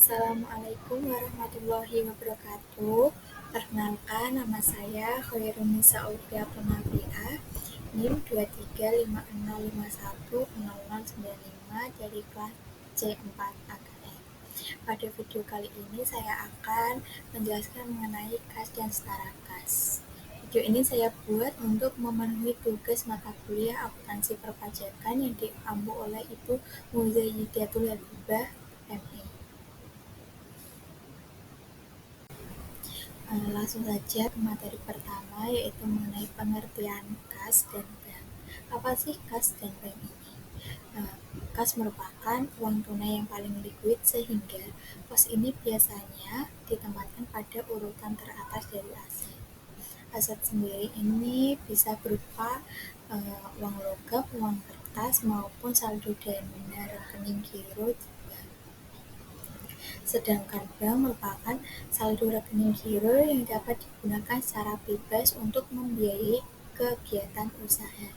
Assalamualaikum warahmatullahi wabarakatuh. Perkenalkan, nama saya Khairunisa Ulfiatun Nafiah, NIM 23565100095 dari kelas C4 AKM. Pada video kali ini saya akan menjelaskan mengenai kas dan setara kas. Video ini saya buat untuk memenuhi tugas mata kuliah akuntansi perpajakan yang diambil oleh Ibu Muzayyidatul Habibah, MA. Langsung saja ke materi pertama, yaitu mengenai pengertian kas dan bank. Apa sih kas dan bank ini? Kas merupakan uang tunai yang paling likuid, sehingga pos ini biasanya ditempatkan pada urutan teratas dari aset. Aset sendiri ini bisa berupa uang logam, uang kertas, maupun saldo dana rekening giro. Sedangkan bank merupakan saldo rekening giro yang dapat digunakan secara bebas untuk membiayai kegiatan usaha.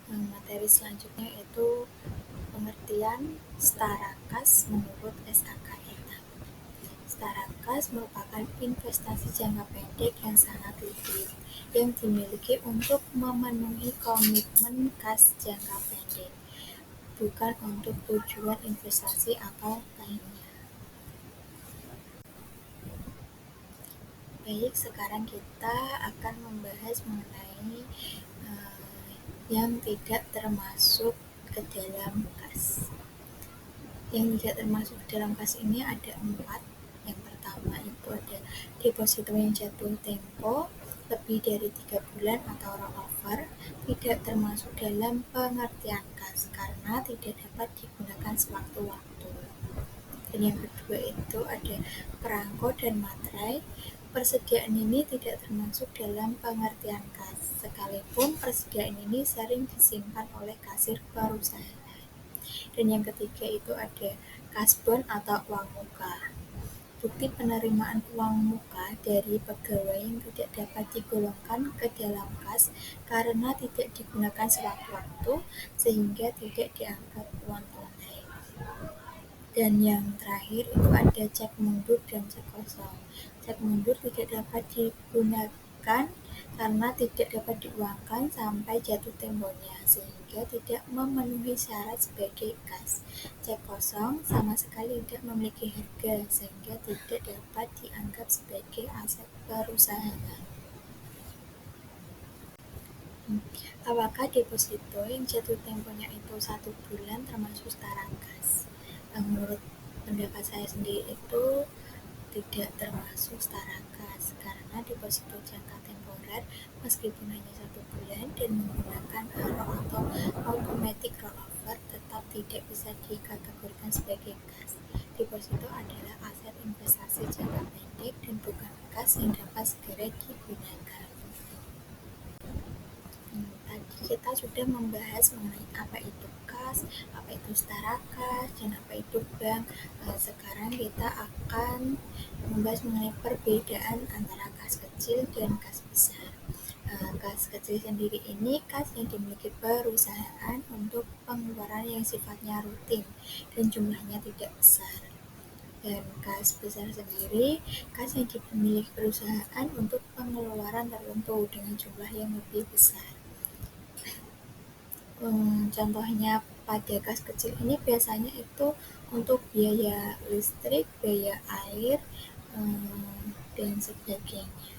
Materi selanjutnya yaitu pengertian setara kas menurut SAKETA. Setara kas merupakan investasi jangka pendek yang sangat likuid yang dimiliki untuk memenuhi komitmen kas jangka pendek, bukan untuk tujuan investasi atau lainnya. Baik, sekarang kita akan membahas mengenai yang tidak termasuk ke dalam kas. Yang tidak termasuk ke dalam kas ini ada 4. Yang pertama itu ada deposito yang jatuh tempo lebih dari 3 bulan atau rollover, tidak termasuk dalam pengertian kas karena tidak dapat digunakan sewaktu-waktu. Dan yang kedua itu ada perangko dan materai. Persediaan ini tidak termasuk dalam pengertian kas, sekalipun persediaan ini sering disimpan oleh kasir perusahaan. Dan yang ketiga itu ada kasbon atau uang muka. Bukti penerimaan uang muka dari pegawai yang tidak dapat digolongkan ke dalam kas karena tidak digunakan sewaktu-waktu, sehingga tidak dianggap uang tunai. Dan yang terakhir itu ada cek mundur dan cek kosong. Cek mundur tidak dapat digunakan karena tidak dapat diuangkan sampai jatuh temponya, sehingga tidak memenuhi syarat sebagai kas. Cek kosong sama sekali tidak memiliki harga, sehingga tidak dapat dianggap sebagai aset perusahaan. Apakah deposito yang jatuh temponya itu 1 bulan termasuk setara kas? Menurut pendapat saya sendiri itu tidak termasuk setara kas karena deposito jangka temporer meskipun hanya 1 bulan dan menggunakan ARO atau automatic rollover tetap tidak bisa dikategorikan sebagai kas. Deposito adalah aset investasi jangka pendek dan bukan kas yang dapat segera digunakan. Tadi kita sudah membahas mengenai apa itu kas, apa itu setara kas, dan apa itu bank. Sekarang kita akan membahas mengenai perbedaan antara kas kecil dan kas besar. Kas kecil sendiri ini kas yang dimiliki perusahaan untuk pengeluaran yang sifatnya rutin dan jumlahnya tidak besar. Dan kas besar sendiri kas yang dimiliki perusahaan untuk pengeluaran tertentu dengan jumlah yang lebih besar. Contohnya pada kas kecil ini biasanya itu untuk biaya listrik, biaya air, dan sebagainya.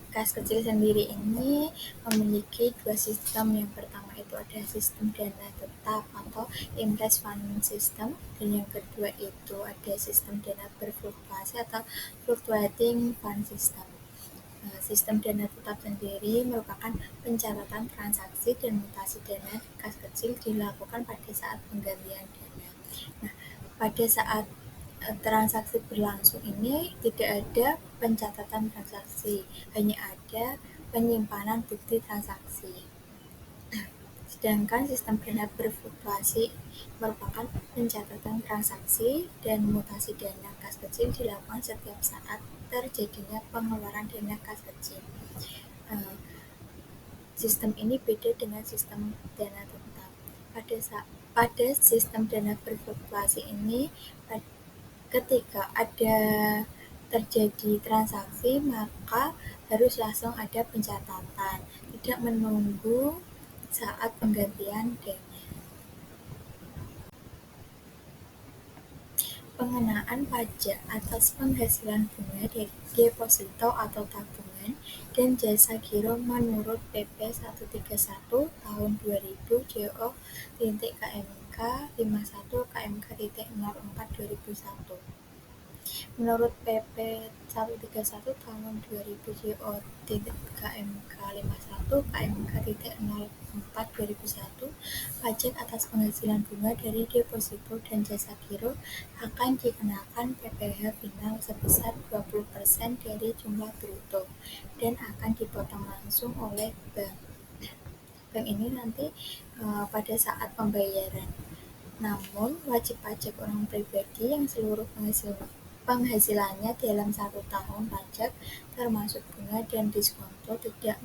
Kas kecil sendiri ini memiliki 2 sistem. Yang pertama itu ada sistem dana tetap atau impress fund system, dan yang kedua itu ada sistem dana berfluktuasi atau fluctuating fund system. Sistem dana tetap sendiri merupakan pencatatan transaksi dan mutasi dana kas kecil dilakukan pada saat penggantian dana. Nah, pada saat transaksi berlangsung ini tidak ada pencatatan transaksi, hanya ada penyimpanan bukti transaksi. Sedangkan sistem dana berfluktuasi merupakan pencatatan transaksi dan mutasi dana kas kecil dilakukan setiap saat terjadinya pengeluaran dana kas kecil. Sistem ini beda dengan sistem dana tetap. pada sistem dana berfluktuasi ini, ketika ada terjadi transaksi, maka harus langsung ada pencatatan, tidak menunggu saat penggantian dana. Pengenaan pajak atas penghasilan bunga dari deposito atau tabungan dan jasa giro menurut PP 131 tahun 2000 JO.KMK 51 KMK.04 2001. Menurut PP 131 tahun 2000 JO.KMK 51 KMK.04 2001, pajak atas penghasilan bunga dari deposito dan jasa giro akan dikenakan PPh final sebesar 20% dari jumlah bruto dan akan dipotong langsung oleh bank. Bank ini nanti pada saat pembayaran. Namun, wajib pajak orang pribadi yang seluruh penghasilannya dalam 1 tahun pajak termasuk bunga dan diskonto tidak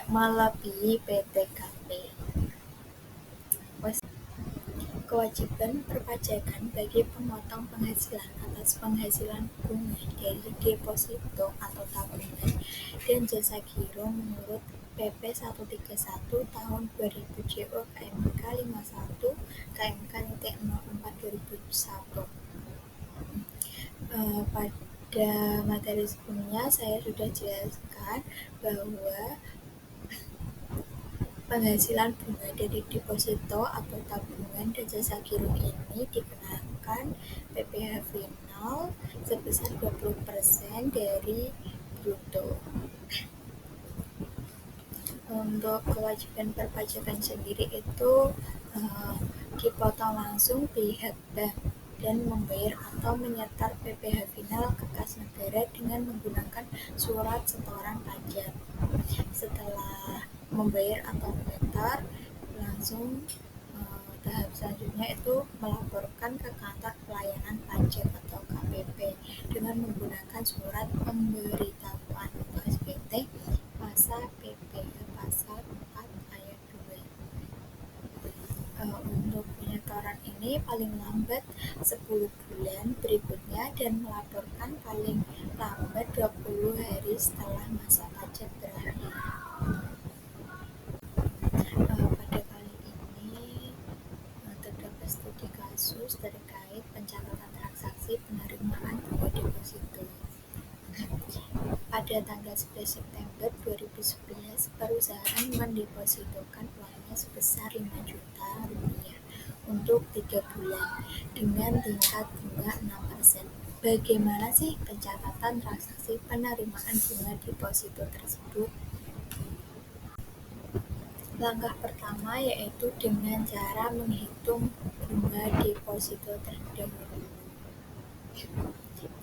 melebihi PTKP. Kewajiban perpajakan bagi pemotong penghasilan atas penghasilan bunga dari deposito atau tabungan dan jasa giro menurut PP 131 tahun 2000 JO KMK 51 KMK.04 2001. Pada materi sebelumnya saya sudah jelaskan bahwa penghasilan bunga dari deposito atau tabungan dan jasa giro ini dikenakan PPh final sebesar 20% dari bruto. Untuk kewajiban perpajakan sendiri itu dipotong langsung pihak bank dan membayar atau menyetor PPh final ke kas negara dengan menggunakan surat setoran pajak. Setelah membayar atau menyetor, langsung tahap selanjutnya itu melaporkan ke kantor pelayanan pajak atau KPP dengan menggunakan surat pemberitahuan atau SPT pasal PPh pasal 4 ayat 2. Untuk penyetoran ini paling lambat 10 bulan berikutnya dan melaporkan paling lambat 20 hari setelah masa pajak berakhir. Pada kali ini terdapat studi kasus terkait pencatatan transaksi penerimaan bunga deposito. Pada tanggal 11 September 2011, perusahaan mendepositokan uangnya sebesar 5 juta rupiah untuk 3 bulan dengan tingkat bunga 6%. Bagaimana sih pencatatan transaksi penerimaan bunga deposito tersebut? Langkah pertama yaitu dengan cara menghitung bunga deposito terdahulu.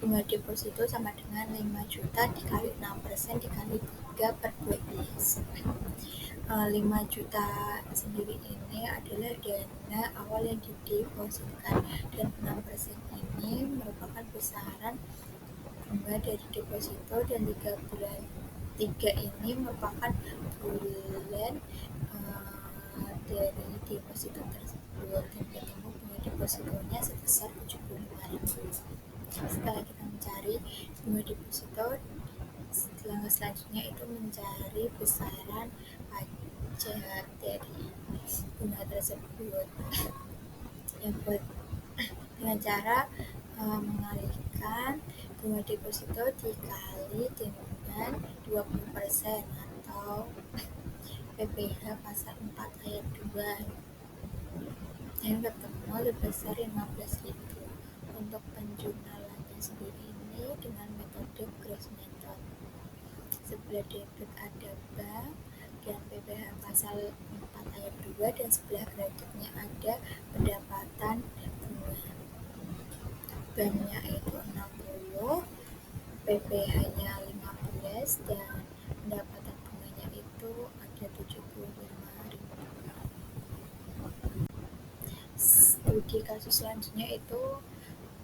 Bunga deposito sama dengan 5 juta dikali 6% dikali 3 per 12. 5 juta sendiri ini adalah dana awal yang didepositkan dan 6% ini merupakan besaran bunga dari deposito dan 3 bulan 3 ini merupakan bulan dari deposito tersebut dan ketemu bunga depositonya sebesar 75.000. Setelah kita mencari bunga deposito, langkah selanjutnya itu mencari besaran pajak dari bunga tersebut dengan cara mengalihkan bunga deposito dikali dengan 20% atau PPh pasal 4 ayat 2 yang ketemu sebesar 15.000. Untuk penjurnalannya sendiri ini dengan metode gross method. Sebelah debit ada bank dan PPh pasal 4 ayat 2 dan sebelah kreditnya ada pendapatan bunga. Banknya itu 60, PPh-nya 15 dan pendapatan bunganya itu ada 75.000. Studi kasus selanjutnya itu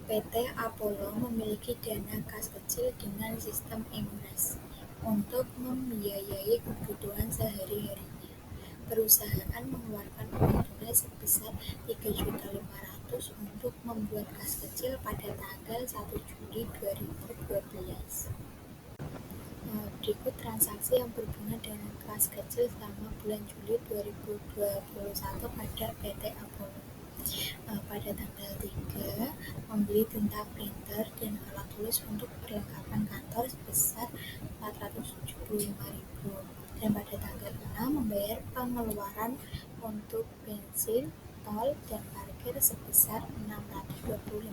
PT Apollo memiliki dana kas kecil dengan sistem IMRES untuk membiayai kebutuhan sehari-harinya. Perusahaan mengeluarkan uang tunai sebesar 3.500.000 untuk membuat kas kecil pada tanggal 1 Juli 2012. Berikut transaksi yang berhubungan dengan kas kecil selama bulan Juli 2021 pada PT Apollo. Pada tanggal 3, membeli tinta printer dan alat tulis untuk perlengkapan kantor sebesar 475.000, dan pada tanggal 6 membayar pengeluaran untuk bensin, tol, dan parkir sebesar 625.000.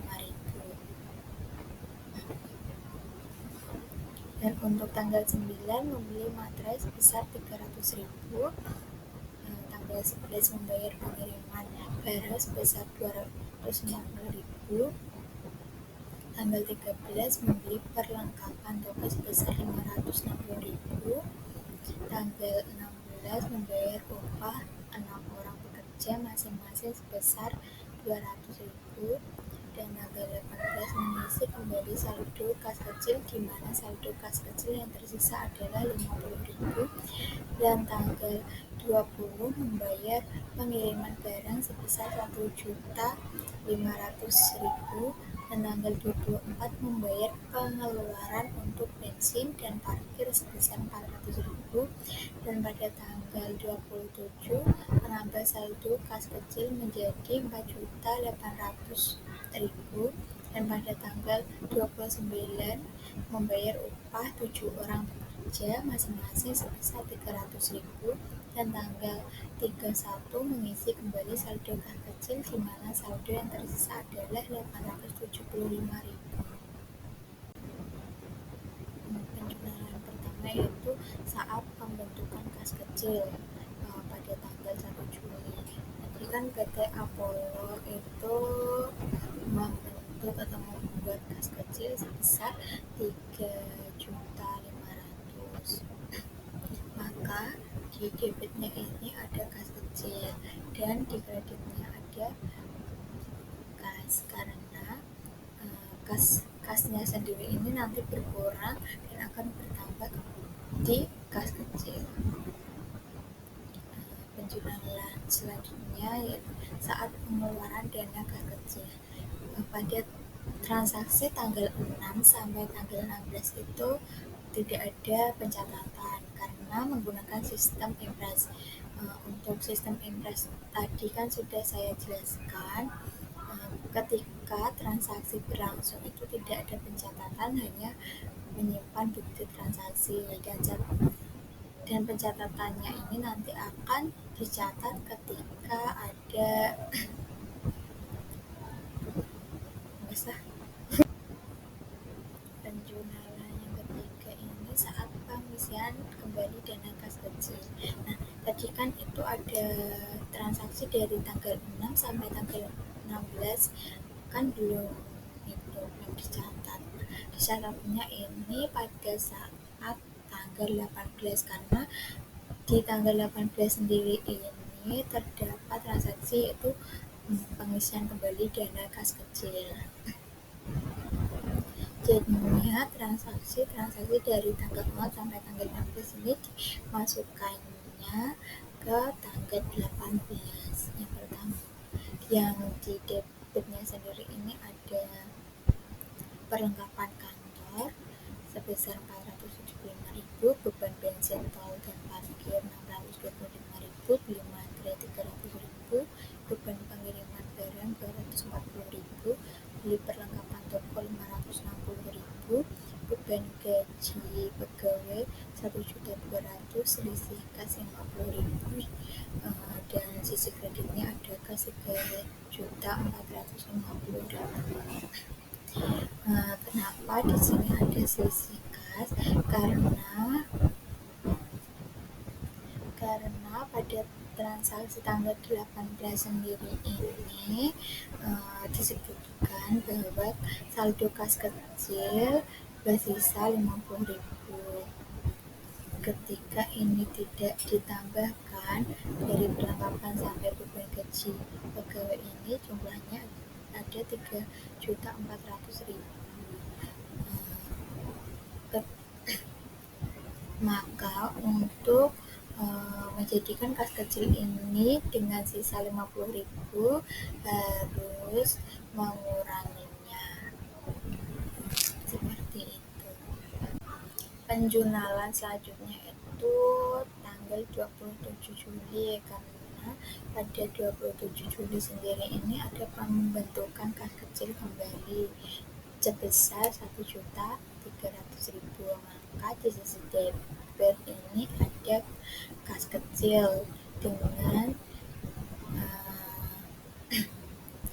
Dan untuk tanggal 9 membeli materai sebesar 300.000, tanggal 11 membayar pengiriman barang sebesar 250.000, tanggal 13 membeli perlengkapan toko sebesar 560.000, tanggal 16 membayar upah 6 orang pekerja masing-masing sebesar 200.000, dan tanggal 18 mengisi kembali saldo kas kecil, di mana saldo kas kecil yang tersisa adalah 50.000, dan tanggal 20 membayar pengiriman barang sebesar 1.500.000, dan tanggal 24 membayar pengeluaran untuk bensin dan parkir sebesar 400.000, dan pada tanggal 27 menambah saldo kas kecil menjadi 4.800.000, dan pada tanggal 29 membayar upah 7 orang pekerja masing-masing sebesar 300.000, dan tanggal 31 mengisi kembali saldo kas kecil, di mana saldo yang tersisa adalah 875.000. Penjualan pertama yaitu saat pembentukan kas kecil pada tanggal 1 Juli. Jadi kan PT Apollo itu membentuk atau membuat kas kecil sebesar 3.500.000. Maka di debitnya ini ada kas kecil dan di kreditnya ada kas, karena kasnya sendiri ini nanti berkurang dan akan bertambah di kas kecil. Penjualan selanjutnya yaitu saat pengeluaran dana kas kecil. Pada transaksi tanggal 6 sampai tanggal 16 itu tidak ada pencatatan karena menggunakan sistem impres. Untuk sistem impres tadi kan sudah saya jelaskan, ketika transaksi berlangsung itu tidak ada pencatatan, hanya menyimpan bukti transaksi, dan pencatatannya ini nanti akan dicatat ketika ada penjualan yang ketiga ini saat pengisian kembali dana kas kecil. Nah, tadi kan itu ada transaksi dari tanggal 6 sampai tanggal 16 kan belum dicatat. Dicatatnya ini pada saat tanggal 18, karena di tanggal 18 sendiri ini terdapat transaksi yaitu pengisian kembali dana kas kecil. Jadinya transaksi dari tanggal 0 sampai tanggal 16 ini dimasukkannya ke tanggal 18. Yang pertama, yang di debitnya sendiri ini ada perlengkapan kantor sebesar 475.000, beban bensin, tol, dan parkir 625.000, beli materai 300.000, beban pengiriman barang 240.000, beli perlengkapan toko 560.000, beban gaji pegawai 1.200.000, selisih kas 50.000, dan sisi kreditnya ada kas 3.450.000. Kenapa di sini ada selisih kas? Karena pada transaksi tanggal 18 sendiri ini disebutkan bahwa saldo kas kecil bersisa 50.000. Ketika ini tidak ditambahkan dari perlengkapan sampai beban gaji pegawai ini, jumlahnya ada 3.400.000. Maka untuk Jadi kan kas kecil ini dengan sisa 50.000 harus menguranginya. Seperti itu. Penjualan selanjutnya itu tanggal 27 Juli karena pada 27 Juli sendiri ini ada pembentukan kas kecil kembali sebesar 1.300.000. Maka di sisi debit ini ada kas kecil dengan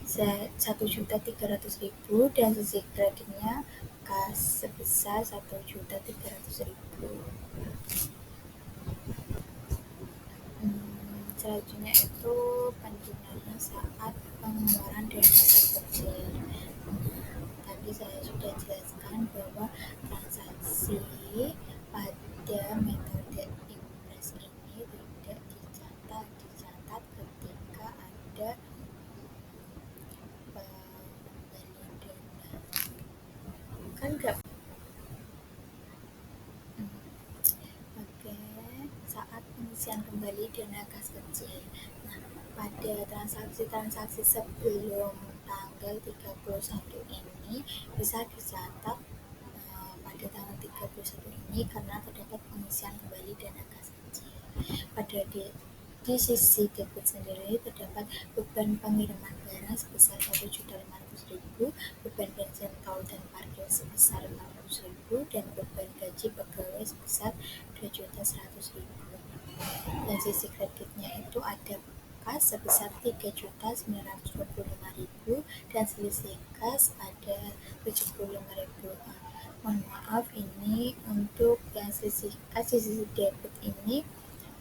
1.300.000 dan sisi kreditnya kas sebesar 1.300.000. Selanjutnya itu penjualan saat pengeluaran dana kas kecil. Tadi saya sudah jelaskan bahwa transaksi pada metode impres ini tidak dicatat ketika ada pembalian dana. Kan nggak. Oke, saat pengisian kembali dana kas kecil. Nah, pada transaksi-transaksi sebelum tanggal 31 ini bisa dicatat pada tanggal 31 ini karena terdapat pengisian kembali dana kas kecil. Pada di sisi debit sendiri terdapat beban pengiriman barang sebesar 1.500.000, beban bensin tol dan parkir sebesar 500.000, dan beban gaji pegawai sebesar 2.100.000. Dan sisi kreditnya itu ada kas sebesar 3.925.000 dan selisih kas ada 75.000. Mohon maaf, ini untuk yang selisih kas di sisi debit ini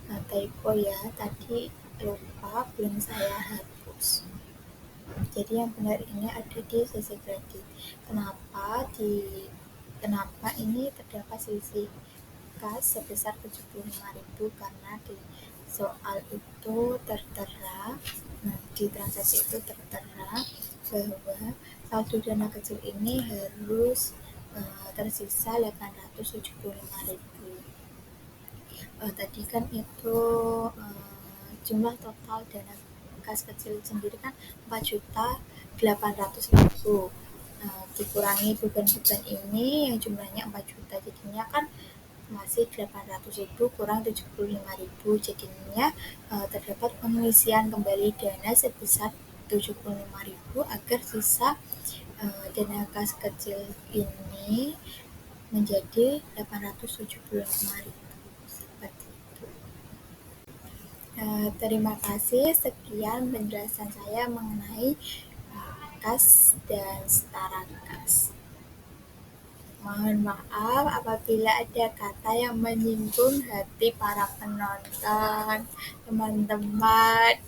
typo ya, tadi lupa belum saya hapus. Jadi yang benar ini ada di sisi kredit. Kenapa ini terdapat selisih kas sebesar 75.000? Karena di soal itu tertera, di transaksi itu tertera bahwa saldo dana kecil ini harus tersisa 875.000. Tadi kan itu jumlah total dana kas kecil sendiri kan 4.800.000. Dikurangi beban-beban ini yang jumlahnya 4 juta, jadinya kan masih 800.000 kurang 75.000, jadinya terdapat pengisian kembali dana sebesar 75.000 agar sisa dana kas kecil ini menjadi 875.000. Seperti itu. Terima kasih, sekian penjelasan saya mengenai kas dan setara kas. Mohon maaf apabila ada kata yang menyinggung hati para penonton, teman-teman.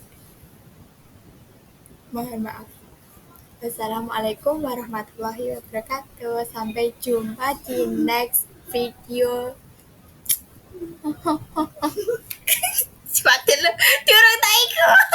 Mohon maaf. Wassalamualaikum warahmatullahi wabarakatuh. Sampai jumpa di next video. Sepatu lu, diorang taiku.